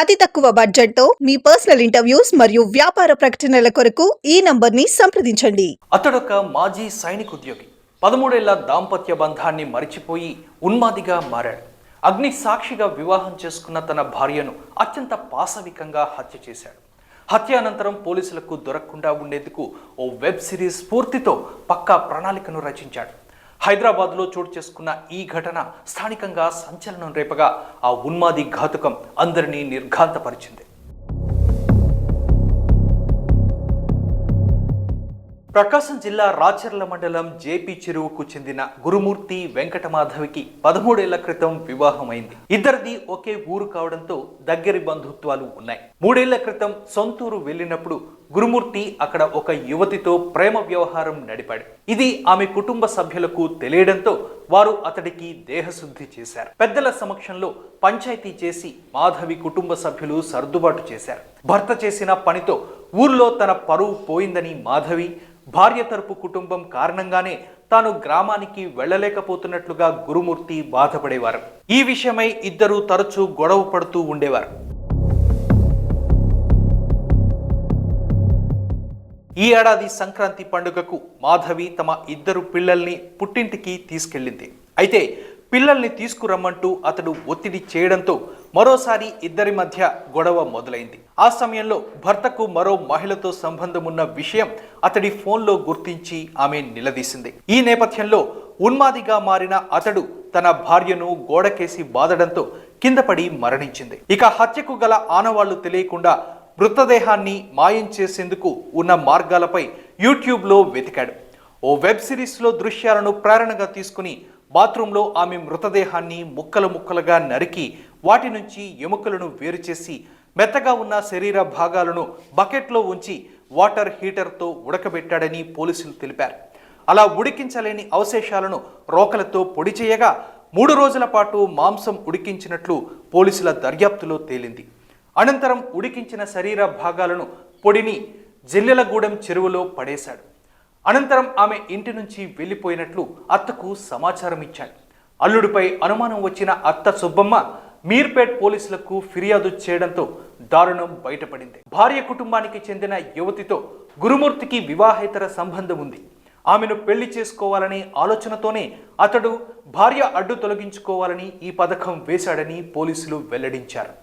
అతి తక్కువ బడ్జెట్తో మీ పర్సనల్ ఇంటర్వ్యూస్ మరియు వ్యాపార ప్రకటనల కొరకు ఈ నంబర్ని సంప్రదించండి. అతడొక మాజీ సైనిక ఉద్యోగి. 13 ఏళ్ల దాంపత్య బంధాన్ని మరిచిపోయి ఉన్మాదిగా మారాడు. అగ్ని సాక్షిగా వివాహం చేసుకున్న తన భార్యను అత్యంత పాశవికంగా హత్య చేశాడు. హత్య అనంతరం పోలీసులకు దొరకకుండా ఉండేందుకు ఓ వెబ్ సిరీస్ స్ఫూర్తితో పక్కా ప్రణాళికను రచించాడు. హైదరాబాద్లో చోటు చేసుకున్న ఈ ఘటన స్థానికంగా సంచలనం రేపగా ఆ ఉన్మాది ఘాతుకం అందరినీ నిర్ఘాంతపరిచింది. ప్రకాశం జిల్లా రాచర్ల మండలం జేపీ చెరువుకు చెందిన గురుమూర్తి వెంకటమాధవికి 13 ఏళ్ల క్రితం వివాహమైంది. ఇద్దరిది ఒకే ఊరు కావడంతో దగ్గరి బంధుత్వాలు ఉన్నాయి. 3 ఏళ్ల క్రితం సొంతూరు వెళ్ళినప్పుడు గురుమూర్తి అక్కడ ఒక యువతితో ప్రేమ వ్యవహారం నడిపాడు. ఇది ఆమె కుటుంబ సభ్యులకు తెలియడంతో వారు అతడికి దేహశుద్ధి చేశారు. పెద్దల సమక్షంలో పంచాయతీ చేసి మాధవి కుటుంబ సభ్యులు సర్దుబాటు చేశారు. భర్త చేసిన పనితో ఊర్లో తన పరువు పోయిందని మాధవి, భార్య తరపు కుటుంబం కారణంగానే తాను గ్రామానికి వెళ్ళలేకపోతున్నట్లుగా గురుమూర్తి బాధపడేవారు. ఈ విషయమై ఇద్దరు తరచూ గొడవ పడుతూ ఉండేవారు. ఈ ఏడాది సంక్రాంతి పండుగకు మాధవి తమ ఇద్దరు పిల్లల్ని పుట్టింటికి తీసుకెళ్ళింది. అయితే పిల్లల్ని తీసుకురమ్మంటూ అతడు ఒత్తిడి చేయడంతో మరోసారి ఇద్దరి మధ్య గొడవ మొదలైంది. ఆ సమయంలో భర్తకు మరో మహిళతో సంబంధం ఉన్న విషయం అతడి ఫోన్లో గుర్తించి ఆమె నిలదీసింది. ఈ నేపథ్యంలో ఉన్మాదిగా మారిన అతడు తన భార్యను గోడకేసి బాదడంతో కిందపడి మరణించింది. ఇక హత్యకు గల ఆనవాళ్లు తెలియకుండా మృతదేహాన్ని మాయం చేసేందుకు ఉన్న మార్గాలపై యూట్యూబ్లో వెతికాడు. ఓ వెబ్ సిరీస్లో దృశ్యాలను ప్రేరణగా తీసుకుని బాత్రూంలో ఆమె మృతదేహాన్ని ముక్కలు ముక్కలుగా నరికి వాటి నుంచి ఎముకలను వేరు చేసి మెత్తగా ఉన్న శరీర భాగాలను బకెట్లో ఉంచి వాటర్ హీటర్తో ఉడకబెట్టాడని పోలీసులు తెలిపారు. అలా ఉడికించలేని అవశేషాలను రోకలతో పొడి చేయగా 3 రోజుల పాటు మాంసం ఉడికించినట్లు పోలీసుల దర్యాప్తులో తేలింది. అనంతరం ఉడికించిన శరీర భాగాలను పొడిని జల్లెలగూడెం చెరువులో పడేశాడు. అనంతరం ఆమె ఇంటి నుంచి వెళ్ళిపోయినట్లు అత్తకు సమాచారం ఇచ్చాడు. అల్లుడిపై అనుమానం వచ్చిన అత్త సుబ్బమ్మ మీర్పేట్ పోలీసులకు ఫిర్యాదు చేయడంతో దారుణం బయటపడింది. భార్య కుటుంబానికి చెందిన యువతితో గురుమూర్తికి వివాహేతర సంబంధం ఉంది. ఆమెను పెళ్లి చేసుకోవాలనే ఆలోచనతోనే అతడు భార్య అడ్డు తొలగించుకోవాలని ఈ పథకం వేశాడని పోలీసులు వెల్లడించారు.